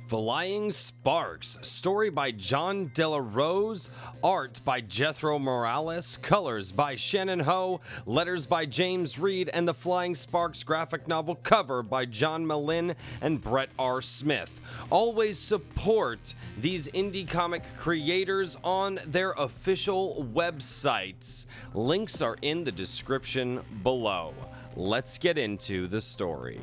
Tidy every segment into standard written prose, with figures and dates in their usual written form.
Flying Sparks, story by Jon Del Arroz, art by Jethro Morales, colors by Shannon Ho, letters by James Reed, and the Flying Sparks graphic novel cover by John Malin and Brett R. Smith. Always support these indie comic creators on their official websites. Links are in the description below. Let's get into the story.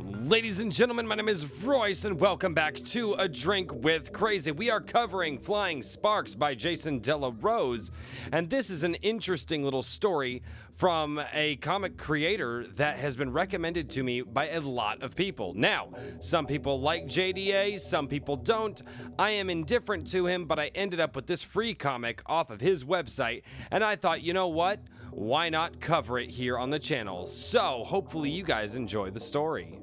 Ladies and gentlemen, my name is Royce, and welcome back to A Drink with Crazy. We are covering Flying Sparks by Jon Del Arroz, and this is an interesting little story from a comic creator that has been recommended to me by a lot of people. Now, some people like JDA, some people don't. I am indifferent to him, but I ended up with this free comic off of his website, and I thought, you know what? Why not cover it here on the channel? So, hopefully you guys enjoy the story.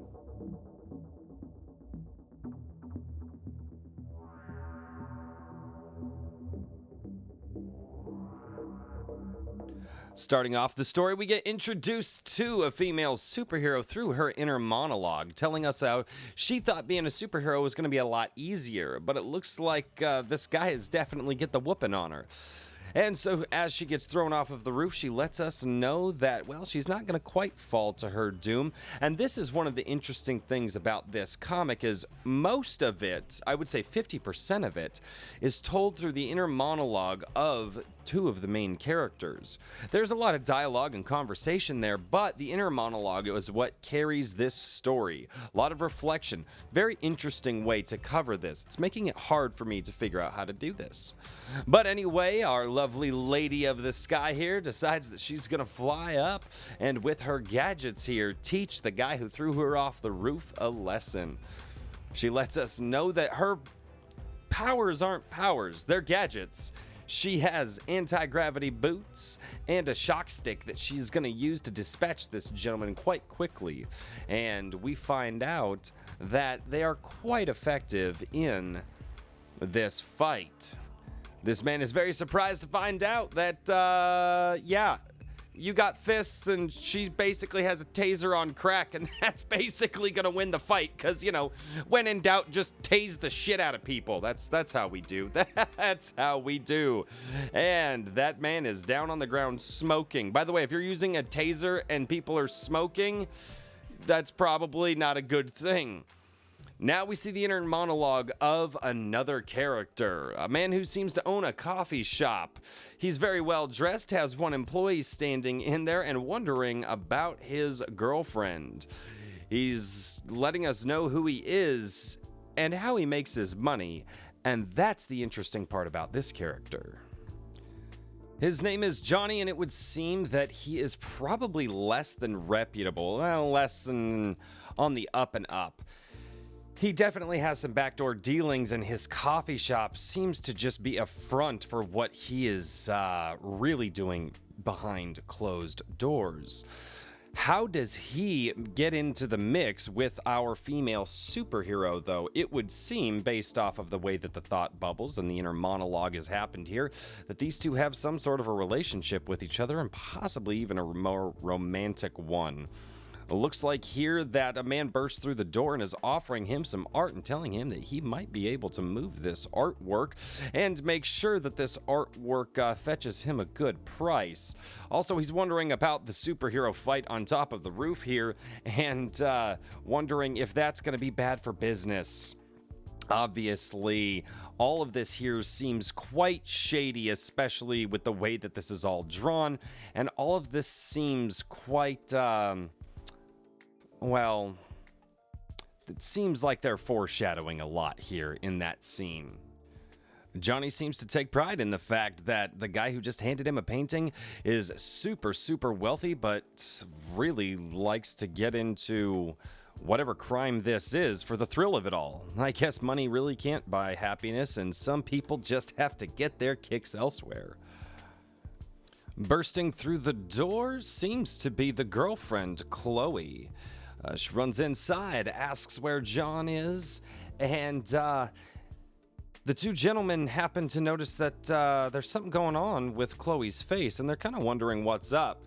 Starting off the story, we get introduced to a female superhero through her inner monologue, telling us how she thought being a superhero was going to be a lot easier, but it looks like this guy is definitely get the whooping on her. And so as she gets thrown off of the roof, she lets us know that, well, she's not going to quite fall to her doom. And this is one of the interesting things about this comic is most of it, I would say 50% of it, is told through the inner monologue of two of the main characters. There's a lot of dialogue and conversation there, but the inner monologue is what carries this story. A lot of reflection. Very interesting way to cover this. It's making it hard for me to figure out how to do this. But anyway, our lovely lady of the sky here decides that she's gonna fly up and with her gadgets here teach the guy who threw her off the roof a lesson. She lets us know that her powers aren't powers, they're gadgets. She has anti-gravity boots and a shock stick that she's going to use to dispatch this gentleman quite quickly. And we find out that they are quite effective in this fight. This man is very surprised to find out that, you got fists and she basically has a taser on crack, and that's basically gonna win the fight because, you know, when in doubt, just tase the shit out of people. That's how we do. That's how we do. And that man is down on the ground smoking. By the way, if you're using a taser and people are smoking, that's probably not a good thing. Now we see the inner monologue of another character, a man who seems to own a coffee shop. He's very well dressed, has one employee standing in there and wondering about his girlfriend. He's letting us know who he is and how he makes his money, and that's the interesting part about this character. His name is Johnny, and it would seem that he is probably less than reputable, less than on the up and up. He definitely has some backdoor dealings, and his coffee shop seems to just be a front for what he is really doing behind closed doors. How does he get into the mix with our female superhero, though? It would seem, based off of the way that the thought bubbles and the inner monologue has happened here, that these two have some sort of a relationship with each other and possibly even a more romantic one. It looks like here that a man bursts through the door and is offering him some art and telling him that he might be able to move this artwork and make sure that this artwork fetches him a good price. Also, he's wondering about the superhero fight on top of the roof here and wondering if that's going to be bad for business. Obviously, all of this here seems quite shady, especially with the way that this is all drawn, and all of this seems quite... well, it seems like they're foreshadowing a lot here in that scene. Johnny seems to take pride in the fact that the guy who just handed him a painting is super, super wealthy, but really likes to get into whatever crime this is for the thrill of it all. I guess money really can't buy happiness, and some people just have to get their kicks elsewhere. Bursting through the door seems to be the girlfriend, Chloe. She runs inside, asks where John is, and the two gentlemen happen to notice that there's something going on with Chloe's face, and they're kind of wondering what's up.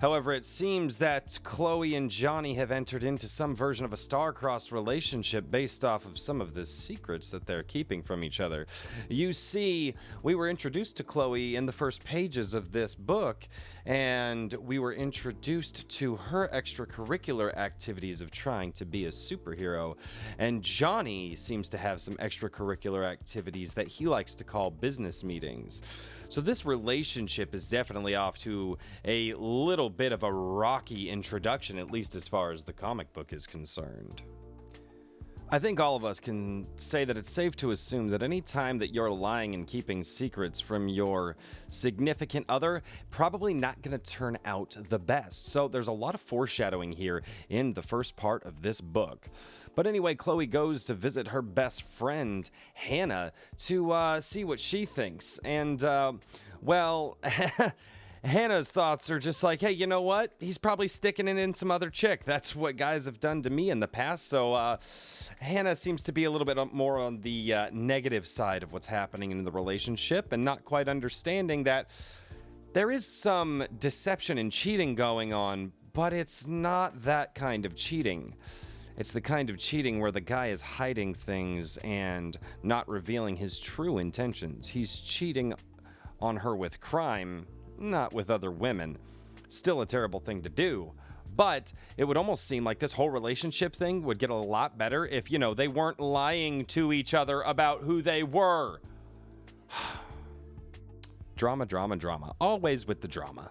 However, it seems that Chloe and Johnny have entered into some version of a star-crossed relationship based off of some of the secrets that they're keeping from each other. You see, we were introduced to Chloe in the first pages of this book, and we were introduced to her extracurricular activities of trying to be a superhero. And Johnny seems to have some extracurricular activities that he likes to call business meetings. So this relationship is definitely off to a little bit of a rocky introduction, at least as far as the comic book is concerned. I think all of us can say that it's safe to assume that any time that you're lying and keeping secrets from your significant other, probably not going to turn out the best. So there's a lot of foreshadowing here in the first part of this book. But anyway, Chloe goes to visit her best friend, Hannah, to see what she thinks. And, well, Hannah's thoughts are just like, hey, you know what? He's probably sticking it in some other chick. That's what guys have done to me in the past. So Hannah seems to be a little bit more on the negative side of what's happening in the relationship and not quite understanding that there is some deception and cheating going on, but it's not that kind of cheating. It's the kind of cheating where the guy is hiding things and not revealing his true intentions. He's cheating on her with crime, not with other women. Still a terrible thing to do. But it would almost seem like this whole relationship thing would get a lot better if, they weren't lying to each other about who they were. Drama, drama, drama. Always with the drama.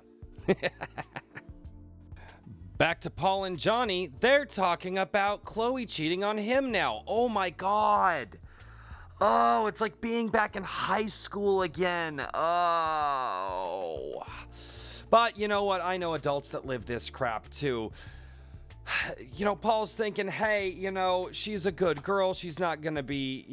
Back to Paul and Johnny, they're talking about Chloe cheating on him now. Oh my God. Oh, it's like being back in high school again. Oh. But you know what? I know adults that live this crap too. Paul's thinking, hey, she's a good girl. She's not going to be,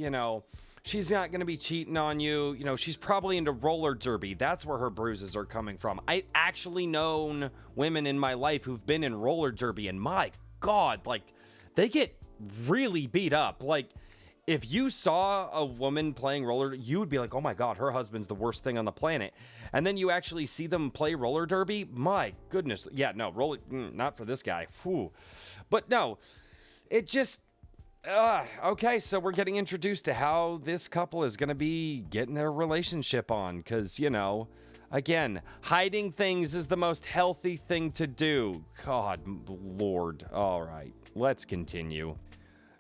she's not going to be cheating on you. She's probably into roller derby. That's where her bruises are coming from. I've actually known women in my life who've been in roller derby, and my God, they get really beat up. If you saw a woman playing roller, you would be like, oh my God, her husband's the worst thing on the planet. And then you actually see them play roller derby. My goodness. Yeah, no, not for this guy. Whew. But no, it just, okay, so we're getting introduced to how this couple is going to be getting their relationship on. Because, again, hiding things is the most healthy thing to do. God, Lord. All right, let's continue.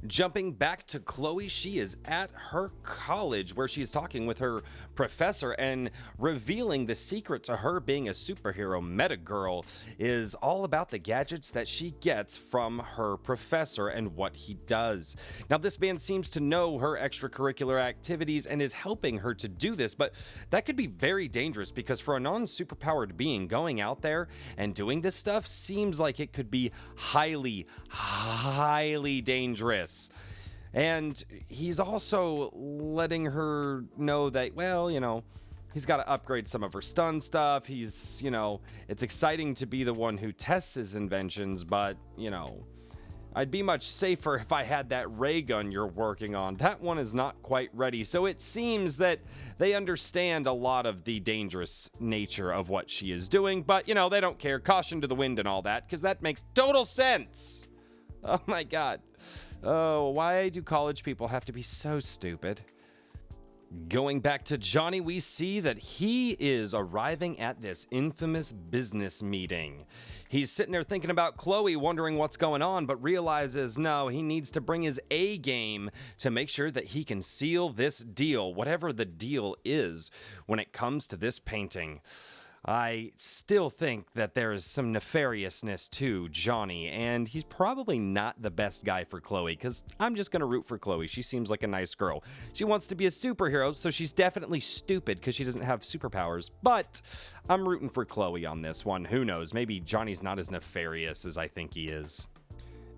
Jumping back to Chloe, she is at her college where she's talking with her professor and revealing the secret to her being a superhero. Meta Girl is all about the gadgets that she gets from her professor and what he does. Now, this man seems to know her extracurricular activities and is helping her to do this, but that could be very dangerous because for a non-superpowered being, going out there and doing this stuff seems like it could be highly, highly dangerous. And he's also letting her know that, well, he's got to upgrade some of her stun stuff. He's, it's exciting to be the one who tests his inventions, but, I'd be much safer if I had that ray gun you're working on. That one is not quite ready. So it seems that they understand a lot of the dangerous nature of what she is doing, but, they don't care. Caution to the wind and all that, because that makes total sense. Oh my God. Oh, why do college people have to be so stupid? Going back to Johnny, we see that he is arriving at this infamous business meeting. He's sitting there thinking about Chloe, wondering what's going on, but realizes, no, he needs to bring his A game to make sure that he can seal this deal, whatever the deal is, when it comes to this painting. I still think that there is some nefariousness to Johnny, and he's probably not the best guy for Chloe, because I'm just going to root for Chloe. She seems like a nice girl. She wants to be a superhero, so she's definitely stupid because she doesn't have superpowers, but I'm rooting for Chloe on this one. Who knows? Maybe Johnny's not as nefarious as I think he is.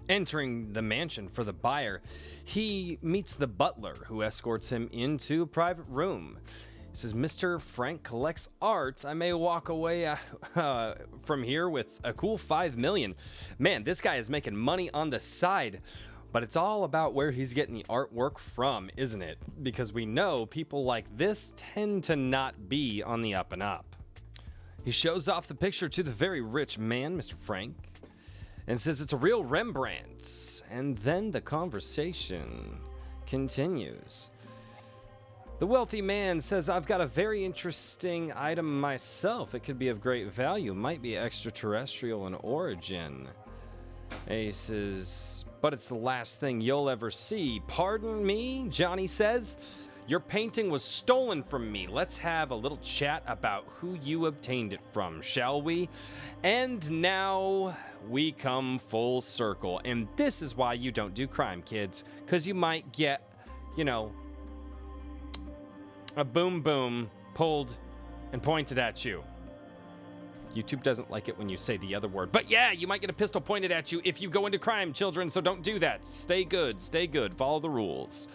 Entering the mansion for the buyer, he meets the butler, who escorts him into a private room. He says, Mr. Frank collects art. I may walk away from here with a cool $5 million. Man, this guy is making money on the side. But it's all about where he's getting the artwork from, isn't it? Because we know people like this tend to not be on the up and up. He shows off the picture to the very rich man, Mr. Frank, and says it's a real Rembrandt. And then the conversation continues. The wealthy man says, I've got a very interesting item myself. It could be of great value. Might be extraterrestrial in origin. He says, but it's the last thing you'll ever see. Pardon me, Johnny says. Your painting was stolen from me. Let's have a little chat about who you obtained it from, shall we? And now we come full circle. And this is why you don't do crime, kids. Because you might get, a boom boom pulled and pointed at you. YouTube doesn't like it when you say the other word. But yeah, you might get a pistol pointed at you if you go into crime, children. So don't do that. Stay good. Follow the rules.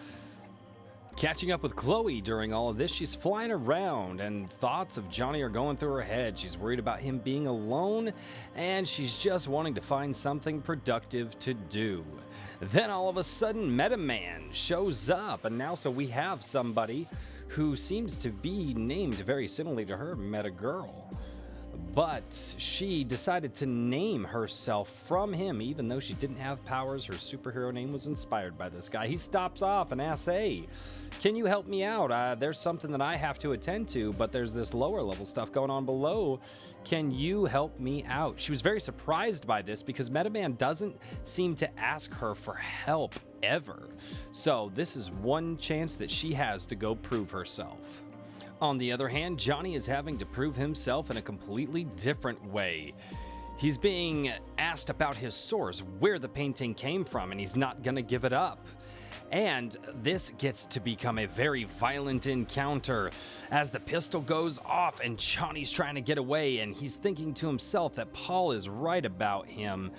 Catching up with Chloe during all of this, she's flying around and thoughts of Johnny are going through her head. She's worried about him being alone and she's just wanting to find something productive to do. Then all of a sudden, Meta Man shows up, and now so we have somebody who seems to be named very similarly to her, Meta Girl. But she decided to name herself from him, even though she didn't have powers. Her superhero name was inspired by this guy. He stops off and asks, hey, can you help me out? There's something that I have to attend to, but there's this lower level stuff going on below. Can you help me out? She was very surprised by this because Meta Man doesn't seem to ask her for help ever. So this is one chance that she has to go prove herself. On the other hand, Johnny is having to prove himself in a completely different way. He's being asked about his source, where the painting came from, and he's not gonna give it up. And this gets to become a very violent encounter as the pistol goes off and Johnny's trying to get away, and he's thinking to himself that Paul is right about him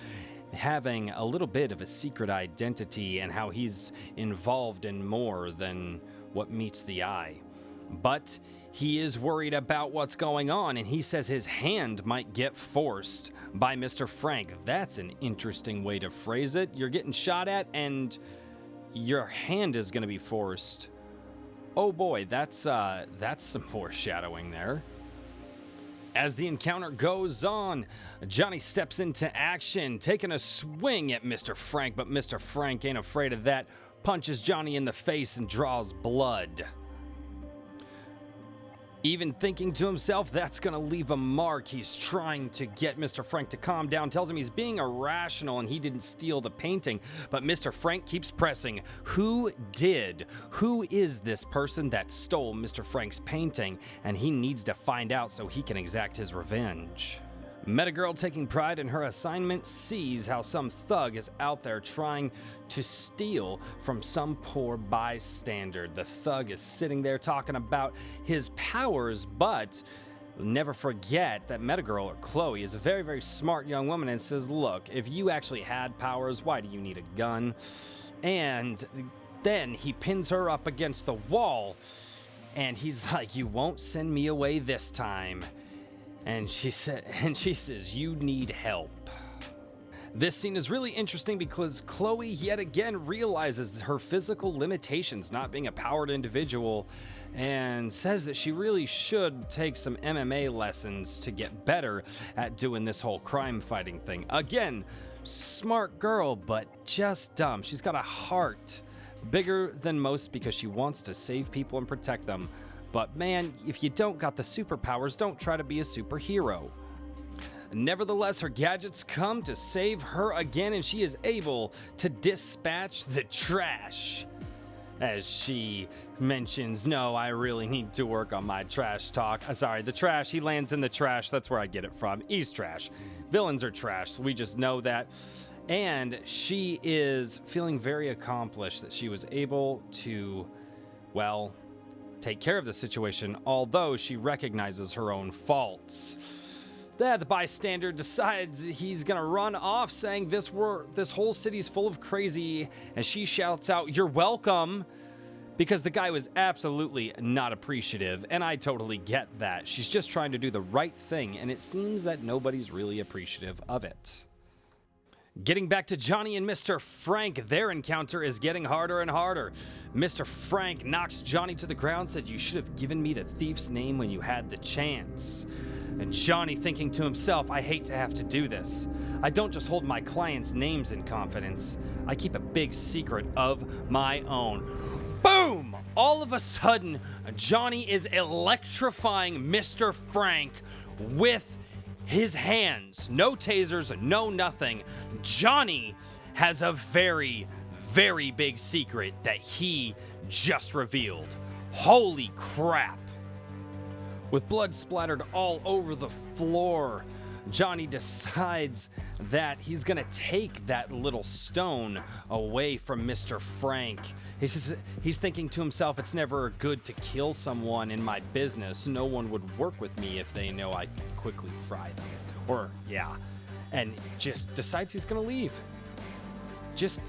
having a little bit of a secret identity and how he's involved in more than what meets the eye. But he is worried about what's going on, and he says his hand might get forced by Mr. Frank. That's an interesting way to phrase it. You're getting shot at, and your hand is going to be forced. Oh boy, that's some foreshadowing there. As the encounter goes on, Johnny steps into action, taking a swing at Mr. Frank, but Mr. Frank ain't afraid of that. Punches Johnny in the face and draws blood. Even thinking to himself, that's gonna leave a mark. He's trying to get Mr. Frank to calm down, tells him he's being irrational and he didn't steal the painting. But Mr. Frank keeps pressing. Who did? Who is this person that stole Mr. Frank's painting? And he needs to find out so he can exact his revenge. Metagirl, taking pride in her assignment, sees how some thug is out there trying to steal from some poor bystander. The thug is sitting there talking about his powers, but never forget that Metagirl, or Chloe, is a very, very smart young woman and says, look, if you actually had powers, why do you need a gun? And then he pins her up against the wall, and he's like, you won't send me away this time. And she says, you need help. This scene is really interesting because Chloe yet again realizes her physical limitations, not being a powered individual, and says that she really should take some MMA lessons to get better at doing this whole crime fighting thing. Again, smart girl, but just dumb. She's got a heart bigger than most because she wants to save people and protect them. But man, if you don't got the superpowers, don't try to be a superhero. Nevertheless, her gadgets come to save her again, and she is able to dispatch the trash. As she mentions, no, I really need to work on my trash talk. Sorry, the trash, he lands in the trash. That's where I get it from. He's trash. Villains are trash, so we just know that. And she is feeling very accomplished that she was able to, well, take care of the situation, although she recognizes her own faults. The bystander decides he's gonna run off, saying this whole city's full of crazy, and she shouts out, "You're welcome," because the guy was absolutely not appreciative, and I totally get that. She's just trying to do the right thing, and it seems that nobody's really appreciative of it. Getting back to Johnny and Mr. Frank, their encounter is getting harder and harder. Mr. Frank knocks Johnny to the ground, said, "You should have given me the thief's name when you had the chance." And Johnny thinking to himself, I hate to have to do this. I don't just hold my clients' names in confidence. I keep a big secret of my own. Boom! All of a sudden, Johnny is electrifying Mr. Frank with his hands. No tasers, no nothing. Johnny has a very, very big secret that he just revealed. Holy crap! With blood splattered all over the floor, Johnny decides that he's gonna take that little stone away from Mr. Frank. He's thinking to himself, it's never good to kill someone in my business. No one would work with me if they know I quickly fry them. And just decides he's gonna leave.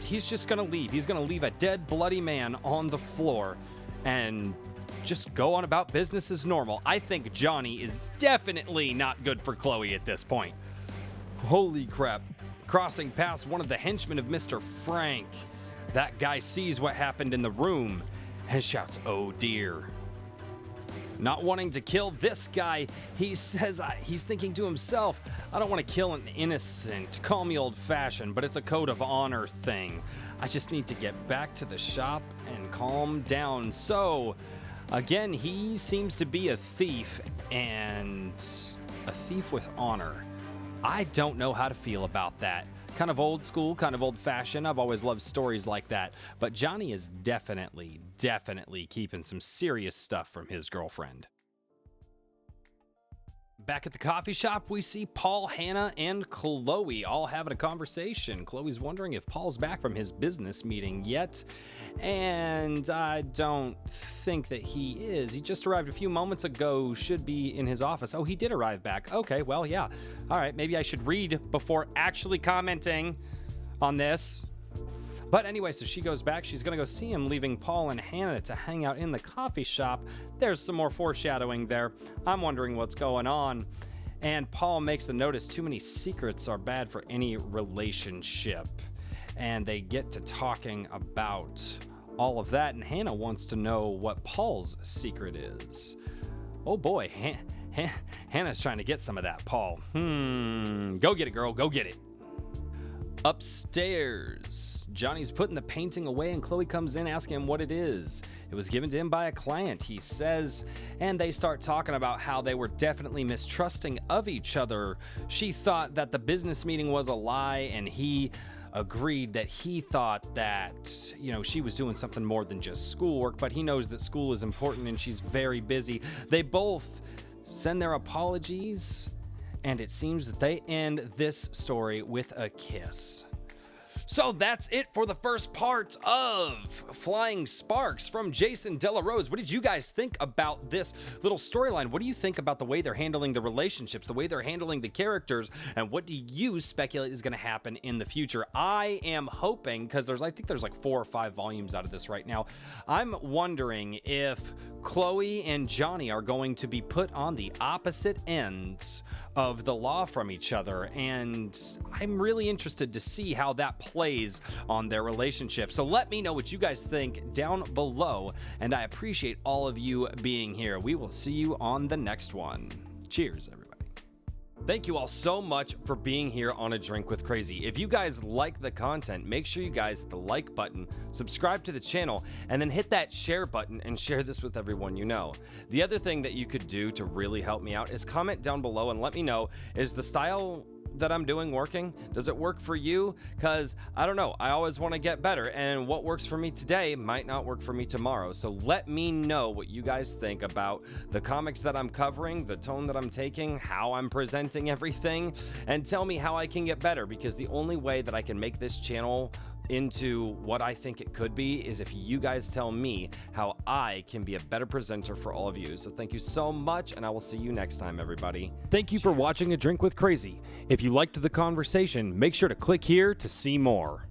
He's just gonna leave. He's gonna leave a dead, bloody man on the floor and just go on about business as normal. I think Johnny is definitely not good for Chloe at this point. Holy crap. Crossing past one of the henchmen of Mr. Frank, that guy sees what happened in the room and shouts, "Oh dear." Not wanting to kill this guy, he says he's thinking to himself, I don't want to kill an innocent. Call me old-fashioned, but it's a code of honor thing. I just need to get back to the shop and calm down. So, again, he seems to be a thief, and a thief with honor. I don't know how to feel about that. Kind of old school, kind of old-fashioned. I've always loved stories like that. But Johnny is definitely keeping some serious stuff from his girlfriend. Back at the coffee shop, we see Paul, Hannah, and Chloe all having a conversation. Chloe's wondering if Paul's back from his business meeting yet, and I don't think that he is. He just arrived a few moments ago, should be in his office. Oh, he did arrive back. Okay, well, yeah. All right, maybe I should read before actually commenting on this. But anyway, so she goes back. She's going to go see him, leaving Paul and Hannah to hang out in the coffee shop. There's some more foreshadowing there. I'm wondering what's going on. And Paul makes the notice too many secrets are bad for any relationship. And they get to talking about all of that. And Hannah wants to know what Paul's secret is. Oh boy, Hannah's trying to get some of that, Paul. Go get it, girl. Go get it. Upstairs, Johnny's putting the painting away and Chloe comes in asking him what it is. It was given to him by a client, he says, and they start talking about how they were definitely mistrusting of each other. She thought that the business meeting was a lie, and he agreed that he thought that, she was doing something more than just schoolwork, but he knows that school is important and she's very busy. They both send their apologies, and it seems that they end this story with a kiss. So that's it for the first part of Flying Sparks from Jon Del Arroz. What did you guys think about this little storyline? What do you think about the way they're handling the relationships, the way they're handling the characters, and what do you speculate is going to happen in the future? I am hoping, because I think there's like 4 or 5 volumes out of this right now. I'm wondering if Chloe and Johnny are going to be put on the opposite ends of the law from each other, and I'm really interested to see how that plays on their relationship. So let me know what you guys think down below, and I appreciate all of you being here. We will see you on the next one. Cheers, everybody. Thank you all so much for being here on A Drink with Crazy. If you guys like the content, make sure you guys hit the like button, subscribe to the channel, and then hit that share button and share this with everyone you know. The other thing that you could do to really help me out is comment down below and let me know, is the style that I'm doing working? Does it work for you? Because I don't know, I always want to get better, and what works for me today might not work for me tomorrow. So let me know what you guys think about the comics that I'm covering, the tone that I'm taking, how I'm presenting everything, and tell me how I can get better, because the only way that I can make this channel into what I think it could be is if you guys tell me how I can be a better presenter for all of you. So thank you so much, and I will see you next time, everybody. Thank you for watching A Drink with Crazy. If you liked the conversation, make sure to click here to see more.